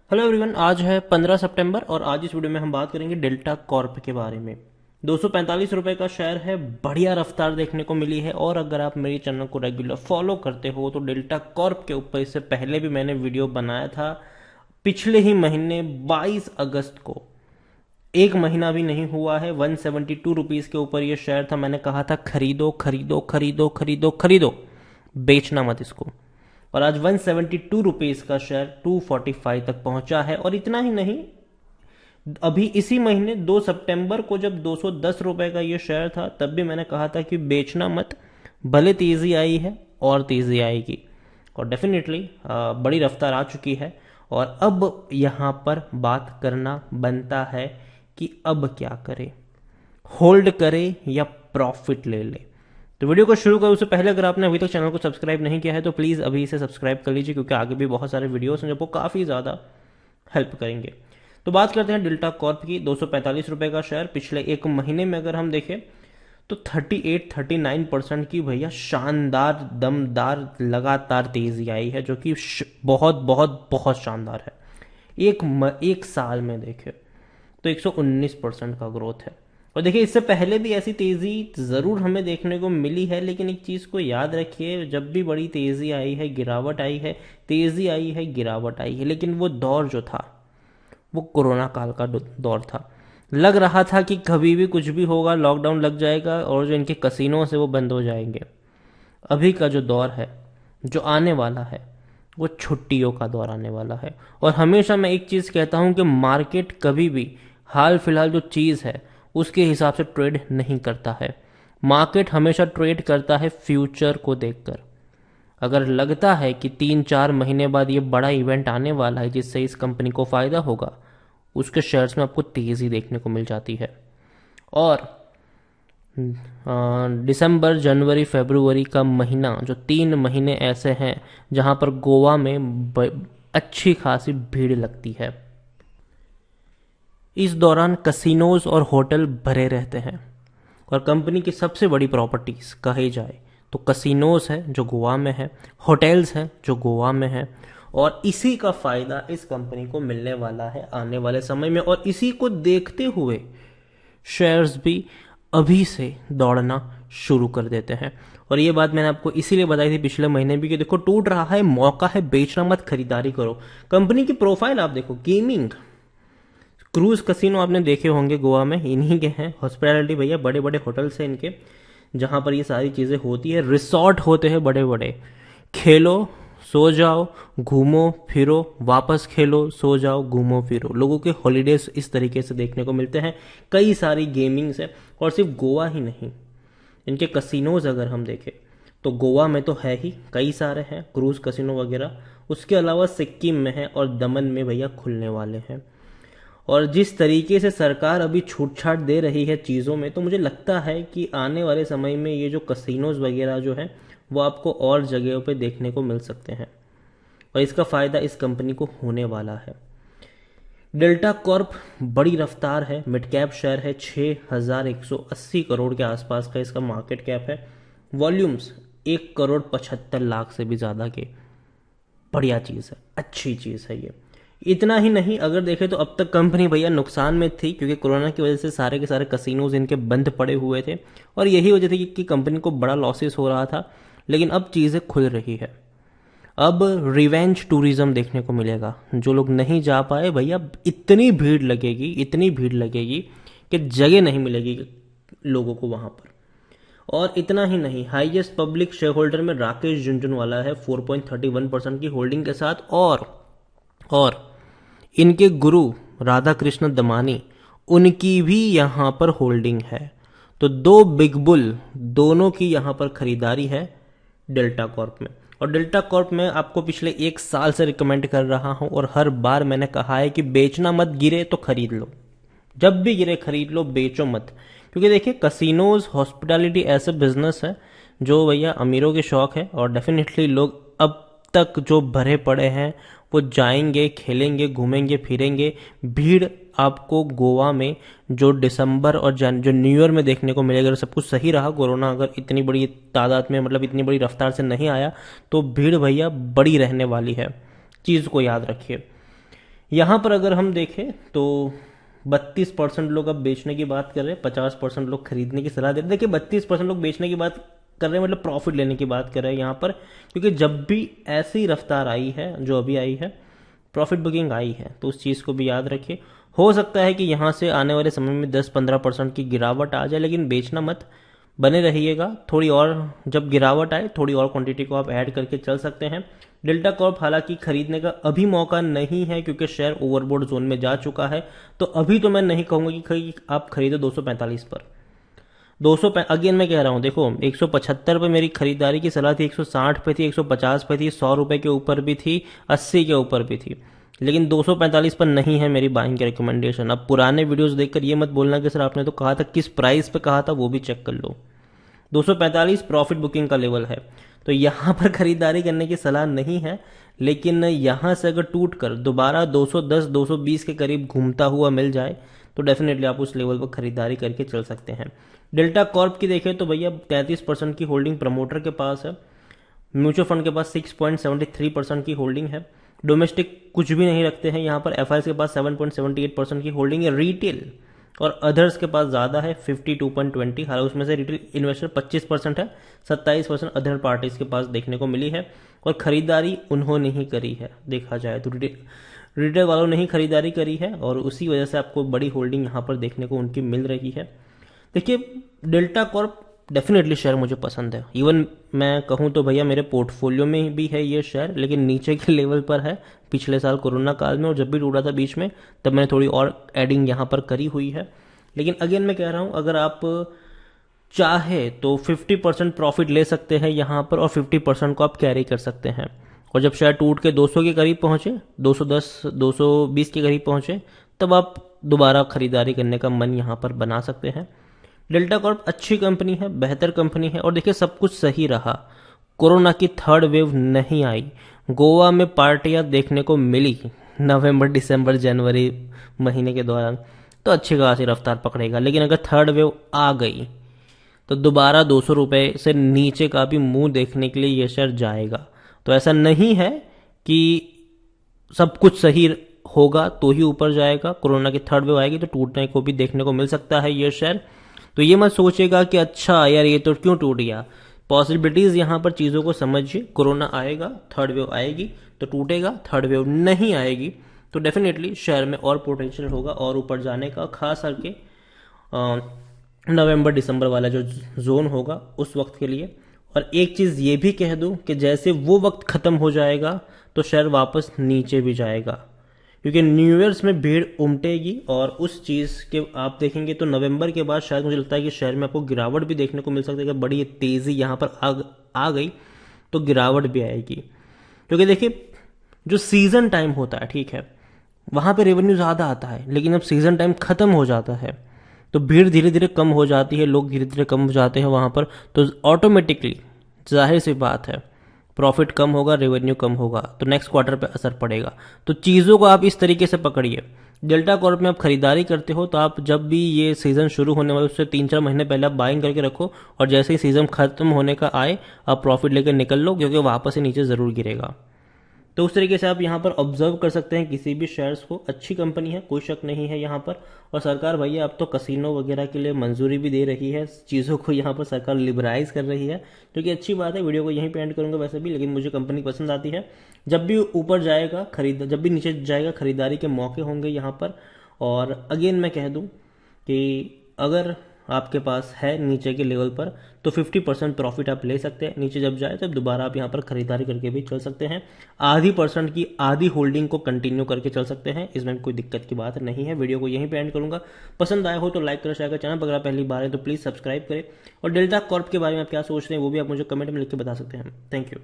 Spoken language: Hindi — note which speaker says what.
Speaker 1: हेलो एवरीवन, आज है 15 सितंबर और आज इस वीडियो में हम बात करेंगे डेल्टा कॉर्प के बारे में। 245 रुपए का शेयर है, बढ़िया रफ्तार देखने को मिली है। और अगर आप मेरे चैनल को रेगुलर फॉलो करते हो तो डेल्टा कॉर्प के ऊपर इससे पहले भी मैंने वीडियो बनाया था, पिछले ही महीने 22 अगस्त को। एक महीना भी नहीं हुआ है, 172 रुपीज के ऊपर ये शेयर था। मैंने कहा था खरीदो खरीदो खरीदो खरीदो खरीदो, बेचना मत इसको। और आज 172 रुपीज का शेयर 245 तक पहुंचा है। और इतना ही नहीं, अभी इसी महीने 2 सितंबर को जब 210 रुपए का ये शेयर था, तब भी मैंने कहा था कि बेचना मत, भले तेजी आई है और तेजी आएगी। और डेफिनेटली बड़ी रफ्तार आ चुकी है। और अब यहां पर बात करना बनता है कि अब क्या करे, होल्ड करे या प्रॉफिट ले ले। तो वीडियो को शुरू करूँ उससे पहले अगर आपने अभी तक चैनल को सब्सक्राइब नहीं किया है तो प्लीज़ अभी इसे सब्सक्राइब कर लीजिए, क्योंकि आगे भी बहुत सारे वीडियोस हैं जो आपको काफ़ी ज़्यादा हेल्प करेंगे। तो बात करते हैं डेल्टा कॉर्प की। 245 रुपए का शेयर पिछले एक महीने में अगर हम देखें तो 38-39% की भैया शानदार दमदार लगातार तेजी आई है, जो कि बहुत बहुत बहुत शानदार है। एक साल में देखें तो 119% का ग्रोथ है। और देखिए, इससे पहले भी ऐसी तेजी जरूर हमें देखने को मिली है, लेकिन एक चीज को याद रखिए, जब भी बड़ी तेजी आई है गिरावट आई है, तेजी आई है गिरावट आई है, लेकिन वो दौर जो था वो कोरोना काल का दौर था। लग रहा था कि कभी भी कुछ भी होगा, लॉकडाउन लग जाएगा और जो इनके कसिनो से वो बंद हो जाएंगे। अभी का जो दौर है, जो आने वाला है, वो छुट्टियों का दौर आने वाला है। और हमेशा मैं एक चीज कहता हूं कि मार्केट कभी भी हाल फिलहाल जो चीज है उसके हिसाब से ट्रेड नहीं करता है। मार्केट हमेशा ट्रेड करता है फ्यूचर को देखकर। अगर लगता है कि 3-4 महीने बाद ये बड़ा इवेंट आने वाला है जिससे इस कंपनी को फायदा होगा, उसके शेयर्स में आपको तेजी देखने को मिल जाती है। और दिसंबर जनवरी फरवरी का महीना, जो 3 महीने ऐसे हैं जहां पर गोवा में अच्छी खासी भीड़ लगती है। इस दौरान कसिनोज और होटल भरे रहते हैं। और कंपनी की सबसे बड़ी प्रॉपर्टीज कही जाए तो कसिनोज है जो गोवा में है, होटल्स हैं जो गोवा में है। और इसी का फायदा इस कंपनी को मिलने वाला है आने वाले समय में। और इसी को देखते हुए शेयर्स भी अभी से दौड़ना शुरू कर देते हैं। और ये बात मैंने आपको इसीलिए बताई थी पिछले महीने भी कि देखो, टूट रहा है, मौका है, बेचना मत, खरीदारी करो। कंपनी की प्रोफाइल आप देखो, गेमिंग, क्रूज कसिनो आपने देखे होंगे गोवा में, इन्हीं के हैं। हॉस्पिटैलिटी भैया, बड़े बड़े होटल्स हैं इनके जहां पर ये सारी चीजें होती है। रिसॉर्ट होते हैं बड़े बड़े, खेलो सो जाओ घूमो फिरो, वापस खेलो सो जाओ घूमो फिरो। लोगों के हॉलीडेज इस तरीके से देखने को मिलते हैं। कई सारी गेमिंग्स है। और सिर्फ गोवा ही नहीं, इनके कसिनोज अगर हम देखें तो गोवा में तो है ही, कई सारे हैं क्रूज कसिनो वगैरह। उसके अलावा सिक्किम में है और दमन में भैया खुलने वाले हैं। और जिस तरीके से सरकार अभी छूट छाट दे रही है चीज़ों में, तो मुझे लगता है कि आने वाले समय में ये जो कसिनोज वगैरह जो हैं वो आपको और जगहों पे देखने को मिल सकते हैं। और इसका फ़ायदा इस कंपनी को होने वाला है। डेल्टा कॉर्प बड़ी रफ्तार है, मिड कैप शेयर है, 6180 करोड़ के आसपास का इसका मार्केट कैप है। वॉल्यूम्स 1,75,00,000 से भी ज़्यादा के। बढ़िया चीज़ है, अच्छी चीज़ है ये। इतना ही नहीं, अगर देखें तो अब तक कंपनी भैया नुकसान में थी, क्योंकि कोरोना की वजह से सारे के सारे कसिनोज इनके बंद पड़े हुए थे। और यही वजह थी कि कंपनी को बड़ा लॉसेस हो रहा था। लेकिन अब चीज़ें खुल रही है। अब रिवेंज टूरिज्म देखने को मिलेगा। जो लोग नहीं जा पाए भैया, इतनी भीड़ लगेगी, इतनी भीड़ लगेगी कि जगह नहीं मिलेगी लोगों को वहां पर। और इतना ही नहीं, हाईएस्ट पब्लिक शेयर होल्डर में राकेश झुनझुनवाला है 4.31% की होल्डिंग के साथ। और इनके गुरु राधा कृष्ण दमानी, उनकी भी यहां पर होल्डिंग है। तो दो बिग बुल, दोनों की यहां पर खरीदारी है डेल्टा कॉर्प में। और डेल्टा कॉर्प में आपको पिछले एक साल से रिकमेंड कर रहा हूं, और हर बार मैंने कहा है कि बेचना मत, गिरे तो खरीद लो। जब भी गिरे खरीद लो, बेचो मत। क्योंकि देखिए, कसिनोज हॉस्पिटैलिटी ऐसे बिजनेस है जो भैया अमीरों के शौक है। और डेफिनेटली लोग अब तक जो भरे पड़े हैं वो जाएंगे, खेलेंगे, घूमेंगे, फिरेंगे। भीड़ आपको गोवा में जो दिसंबर और जो न्यू ईयर में देखने को मिलेगा, अगर सब कुछ सही रहा, कोरोना अगर इतनी बड़ी तादाद में, मतलब इतनी बड़ी रफ्तार से नहीं आया, तो भीड़ भैया बड़ी रहने वाली है। चीज को याद रखिए। यहाँ पर अगर हम देखें तो 32% लोग अब बेचने की बात कर रहे हैं, 50% लोग खरीदने की सलाह दे रहे हैं। देखिए 32% लोग बेचने की बात कर रहे हैं, मतलब प्रॉफिट लेने की बात कर रहे हैं यहाँ पर, क्योंकि जब भी ऐसी रफ्तार आई है जो अभी आई है, प्रॉफिट बुकिंग आई है, तो उस चीज़ को भी याद रखिए। हो सकता है कि यहाँ से आने वाले समय में 10-15% की गिरावट आ जाए, लेकिन बेचना मत, बने रहिएगा। थोड़ी और जब गिरावट आए थोड़ी और क्वांटिटी को आप ऐड करके चल सकते हैं। डेल्टा कॉर्प हालांकि खरीदने का अभी मौका नहीं है, क्योंकि शेयर ओवरबोर्ड जोन में जा चुका है, तो अभी तो मैं नहीं कहूंगा कि आप खरीदो 245 पर। 200 अगेन मैं कह रहा हूँ, देखो 175 पे मेरी खरीदारी की सलाह थी, 160 पे थी, 150 पे थी, 100 रुपए के ऊपर भी थी, 80 के ऊपर भी थी, लेकिन 245 पर नहीं है मेरी बाइंग की रिकमेंडेशन। अब पुराने वीडियोस देखकर ये मत बोलना कि सर आपने तो कहा था, किस प्राइस पे कहा था वो भी चेक कर लो। 245 प्रॉफिट बुकिंग का लेवल है, तो यहाँ पर खरीदारी करने की सलाह नहीं है, लेकिन यहाँ से अगर टूट कर दोबारा 210 220 के करीब घूमता हुआ मिल जाए तो डेफिनेटली आप उस लेवल पर खरीदारी करके चल सकते हैं। डेल्टा कॉर्प की देखें तो भैया 33% की होल्डिंग प्रमोटर के पास है, म्यूचुअल फंड के पास 6.73% की होल्डिंग है, डोमेस्टिक कुछ भी नहीं रखते हैं यहाँ पर, एफ के पास 7.78% की होल्डिंग है, रिटेल और अदर्स के पास ज़्यादा है 52.20, हालांकि उसमें से रिटेल इन्वेस्टर 25% है, 27% अदर पार्टीज के पास देखने को मिली है। और खरीदारी उन्होंने ही करी है, देखा जाए तो रिटेल वालों ने ही खरीदारी करी है, और उसी वजह से आपको बड़ी होल्डिंग यहाँ पर देखने को उनकी मिल रही है। देखिए डेल्टा कॉर्प डेफिनेटली शेयर मुझे पसंद है, इवन मैं कहूँ तो भैया मेरे पोर्टफोलियो में भी है ये शेयर, लेकिन नीचे के लेवल पर है पिछले साल कोरोना काल में, और जब भी टूटा था बीच में तब मैंने थोड़ी और एडिंग यहाँ पर करी हुई है। लेकिन अगेन मैं कह रहा हूँ, अगर आप चाहे तो 50% प्रॉफिट ले सकते हैं यहाँ पर, और 50% को आप कैरी कर सकते हैं। और जब शेयर टूट के 200 के करीब पहुंचे, 210 220 के करीब पहुंचे, तब आप दोबारा खरीदारी करने का मन यहाँ पर बना सकते हैं। डेल्टा कॉर्प अच्छी कंपनी है, बेहतर कंपनी है, और देखिए सब कुछ सही रहा, कोरोना की थर्ड वेव नहीं आई, गोवा में पार्टियां देखने को मिली नवंबर दिसंबर जनवरी महीने के दौरान, तो अच्छी खासी रफ्तार पकड़ेगा। लेकिन अगर थर्ड वेव आ गई तो दोबारा 200 रुपए से नीचे का भी मुंह देखने के लिए ये शेयर जाएगा। तो ऐसा नहीं है कि सब कुछ सही होगा तो ही ऊपर जाएगा, कोरोना की थर्ड वेव आएगी तो टूटने को भी देखने को मिल सकता है ये शेयर। तो ये मत सोचेगा कि अच्छा यार ये तो क्यों टूट गया, पॉसिबिलिटीज यहाँ पर चीज़ों को समझिए। कोरोना आएगा, थर्ड वेव आएगी तो टूटेगा, थर्ड वेव नहीं आएगी तो डेफिनेटली शेयर में और पोटेंशियल होगा और ऊपर जाने का, खास करके नवंबर दिसंबर वाला जो जोन होगा उस वक्त के लिए। और एक चीज़ ये भी कह दूं कि जैसे वो वक्त ख़त्म हो जाएगा तो शेयर वापस नीचे भी जाएगा, क्योंकि न्यू ईयर्स में भीड़ उमटेगी, और उस चीज़ के आप देखेंगे तो नवंबर के बाद शायद मुझे लगता है कि शेयर में आपको गिरावट भी देखने को मिल सकती है। अगर बड़ी तेज़ी यहाँ पर आ गई तो गिरावट भी आएगी, क्योंकि देखिए जो सीज़न टाइम होता है, ठीक है, वहाँ पे रेवेन्यू ज़्यादा आता है, लेकिन अब सीज़न टाइम ख़त्म हो जाता है तो भीड़ धीरे धीरे कम हो जाती है, लोग धीरे धीरे कम हो जाते हैं वहाँ पर, तो ऑटोमेटिकली जाहिर सी बात है प्रॉफिट कम होगा, रेवेन्यू कम होगा, तो नेक्स्ट क्वार्टर पे असर पड़ेगा। तो चीज़ों को आप इस तरीके से पकड़िए। डेल्टा कॉर्प में आप खरीदारी करते हो तो आप जब भी ये सीज़न शुरू होने वाले उससे 3-4 महीने पहले आप बाइंग करके रखो, और जैसे ही सीज़न खत्म होने का आए आप प्रॉफिट लेकर निकल लो, क्योंकि वापस से नीचे ज़रूर गिरेगा। तो उस तरीके से आप यहाँ पर ऑब्जर्व कर सकते हैं किसी भी शेयर्स को, अच्छी कंपनी है, कोई शक नहीं है यहाँ पर। और सरकार भैया अब तो कसिनो वगैरह के लिए मंजूरी भी दे रही है, चीज़ों को यहाँ पर सरकार लिबराइज कर रही है, जो कि अच्छी बात है। वीडियो को यहीं पे एंड करूँगा वैसे भी, लेकिन मुझे कंपनी पसंद आती है। जब भी ऊपर जाएगा जब भी नीचे जाएगा खरीदारी के मौके होंगे यहाँ पर। और अगेन मैं कह दूँ कि अगर आपके पास है नीचे के लेवल पर तो 50% प्रॉफिट आप ले सकते हैं, नीचे जब जाए तब दोबारा आप यहाँ पर खरीदारी करके भी चल सकते हैं। आधी % की आधी होल्डिंग को कंटिन्यू करके चल सकते हैं, इसमें कोई दिक्कत की बात नहीं है। वीडियो को यहीं पे एंड करूंगा, पसंद आया हो तो लाइक करें, शेयर करें, चैनल पर अगर आप पहली बार है तो प्लीज़ सब्सक्राइब करें। और डेल्टा कॉर्प के बारे में आप क्या सोच रहे हैं वो भी आप मुझे कमेंट में लिख के बता सकते हैं। Thank you.